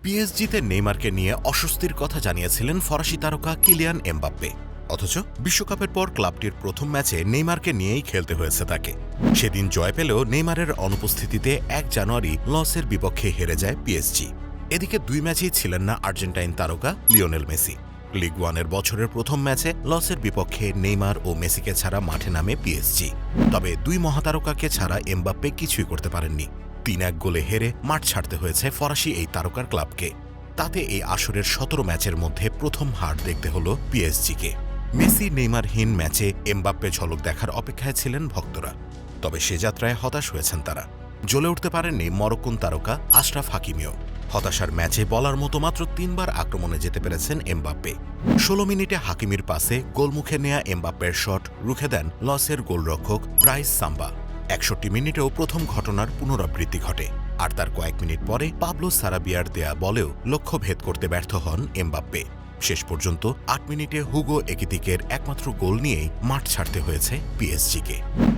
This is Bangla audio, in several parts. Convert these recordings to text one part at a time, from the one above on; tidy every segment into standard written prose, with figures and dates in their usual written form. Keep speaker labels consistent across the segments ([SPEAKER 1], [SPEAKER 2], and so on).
[SPEAKER 1] পিএসজিতে নেইমারকে নিয়ে অস্বস্তির কথা জানিয়েছিলেন ফরাসি তারকা কিলিয়ান এমবাপ্পে। অথচ বিশ্বকাপের পর ক্লাবটির প্রথম ম্যাচে নেইমারকে নিয়েই খেলতে হয়েছে তাকে। সেদিন জয় পেলেও নেইমারের অনুপস্থিতিতে ১ জানুয়ারি লসের বিপক্ষে হেরে যায় পিএসজি। এদিকে ২ ম্যাচেই ছিলেন না আর্জেন্টাইন তারকা লিওনেল মেসি। লিগ ওয়ানের বছরের প্রথম ম্যাচে লসের বিপক্ষে নেইমার ও মেসিকে ছাড়া মাঠে নামে পিএসজি। তবে ২ মহাতারকাকে ছাড়া এমবাপ্পে কিছুই করতে পারেননি। ৩-১ গোলে হেরে মাঠ ছাড়তে হয়েছে ফরাসি এই তারকার ক্লাবকে। তাতে এই আসরের ১৭ ম্যাচের মধ্যে প্রথম হার দেখতে হল পিএসজিকে। মেসি নেইমারহীন ম্যাচে এমবাপ্পে ঝলক দেখার অপেক্ষায় ছিলেন ভক্তরা। তবে সে যাত্রায় হতাশ হয়েছেন তারা। জ্বলে উঠতে পারেননি মরক্কোন তারকা আশরাফ হাকিমিও। হতাশার ম্যাচে বলার মতো মাত্র ৩ বার আক্রমণে যেতে পেরেছেন এমবাপ্পে। ১৬ মিনিটে হাকিমির পাসে গোলমুখে নেয়া এমবাপ্পের শট রুখে দেন লসের গোলরক্ষক ব্রাইস সাম্বা। ৬১ মিনিটেও প্রথম ঘটনার পুনরাবৃত্তি ঘটে। আর তার কয়েক মিনিট পরে পাবলো সারাবিয়ার দেয়া বলেও লক্ষ্য ভেদ করতে ব্যর্থ হন এমবাপ্পে। শেষ পর্যন্ত ৮ মিনিটে হুগো একিতিকের একমাত্র গোল নিয়েই মাঠ ছাড়তে হয়েছে পিএসজিকে।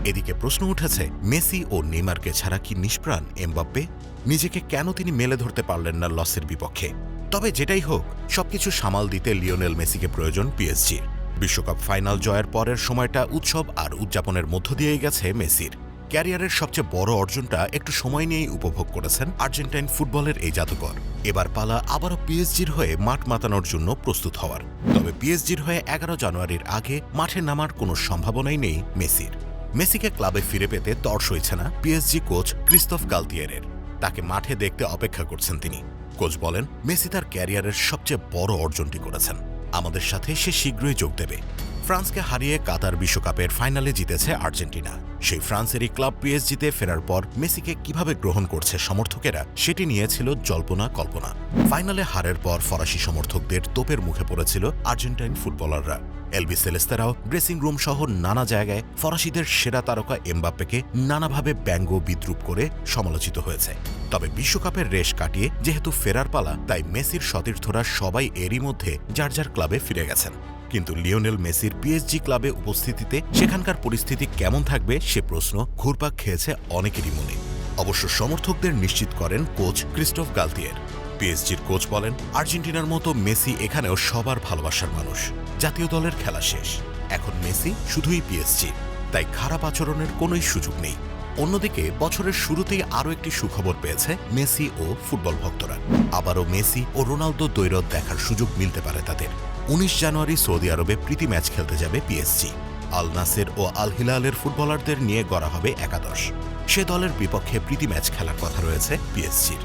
[SPEAKER 1] এদিকে প্রশ্ন উঠেছে, মেসি ও নেইমারকে ছাড়া কি নিষ্প্রাণ এমবাপ্পে? নিজেকে কেন তিনি মেলে ধরতে পারলেন না লসের বিপক্ষে? তবে যেটাই হোক, সবকিছু সামাল দিতে লিওনেল মেসিকে প্রয়োজন পিএসজির। বিশ্বকাপ ফাইনাল জয়ের পরের সময়টা উৎসব আর উদযাপনের মধ্য দিয়েই গেছে মেসির। ক্যারিয়ারের সবচেয়ে বড় অর্জনটা একটু সময় নিয়েই উপভোগ করেছেন আর্জেন্টাইন ফুটবলের এই জাদুকর। এবার পালা আবারও পিএসজির হয়ে মাঠ মাতানোর জন্য প্রস্তুত হওয়ার। তবে পিএসজির হয়ে ১১ জানুয়ারির আগে মাঠে নামার কোনো সম্ভাবনাই নেই মেসির। মেসিকে ক্লাবে ফিরে পেতে তর সইছে না পিএসজি কোচ ক্রিস্তফ গালতিয়েরের। তাকে মাঠে দেখতে অপেক্ষা করছেন তিনি। কোচ বলেন, মেসি তার ক্যারিয়ারের সবচেয়ে বড় অর্জনটি করেছেন। আমাদের সাথে সে শীঘ্রই যোগ দেবে। ফ্রান্সকে হারিয়ে কাতার বিশ্বকাপের ফাইনালে জিতেছে আর্জেন্টিনা। সেই ফ্রান্সেরই ক্লাব পিএসজিতে ফেরার পর মেসিকে কিভাবে গ্রহণ করছে সমর্থকেরা, সেটি নিয়েছিল জল্পনা কল্পনা। ফাইনালে হারের পর ফরাসি সমর্থকদের তোপের মুখে পড়েছিল আর্জেন্টাইন ফুটবলাররা। এলবি সেলেস্তারাও ড্রেসিং রুম সহ নানা জায়গায় ফরাসিদের সেরা তারকা এমবাপ্পেকে নানাভাবে ব্যঙ্গ বিদ্রুপ করে সমালোচিত হয়েছে। তবে বিশ্বকাপের রেশ কাটিয়ে যেহেতু ফেরার পালা, তাই মেসির সতীর্থরা সবাই এরই মধ্যে যার যার ক্লাবে ফিরে গেছেন। কিন্তু লিওনেল মেসির পিএসজি ক্লাবে উপস্থিতিতে সেখানকার পরিস্থিতি কেমন থাকবে সে প্রশ্ন ঘুরপাক খেয়েছে অনেকেরই মনে। অবশ্য সমর্থকদের নিশ্চিত করেন কোচ ক্রিস্টোফ গালতিয়ের। পিএসজির কোচ বলেন, আর্জেন্টিনার মতো মেসি এখানেও সবার ভালোবাসার মানুষ। জাতীয় দলের খেলা শেষ, এখন মেসি শুধুই পিএসজি, তাই খারাপ আচরণের কোনোই সুযোগ নেই। অন্যদিকে বছরের শুরুতেই আরও একটি সুখবর পেয়েছে মেসি ও ফুটবল ভক্তরা। আবারও মেসি ও রোনালদো দ্বৈরথ দেখার সুযোগ মিলতে পারে তাদের। ১৯ জানুয়ারি সৌদি আরবে প্রীতি ম্যাচ খেলতে যাবে পিএসজি। আল নাসের ও আল হিলালের ফুটবলারদের নিয়ে গড়া হবে একাদশ। সে দলের বিপক্ষে প্রীতি ম্যাচ খেলার কথা রয়েছে পিএসজির।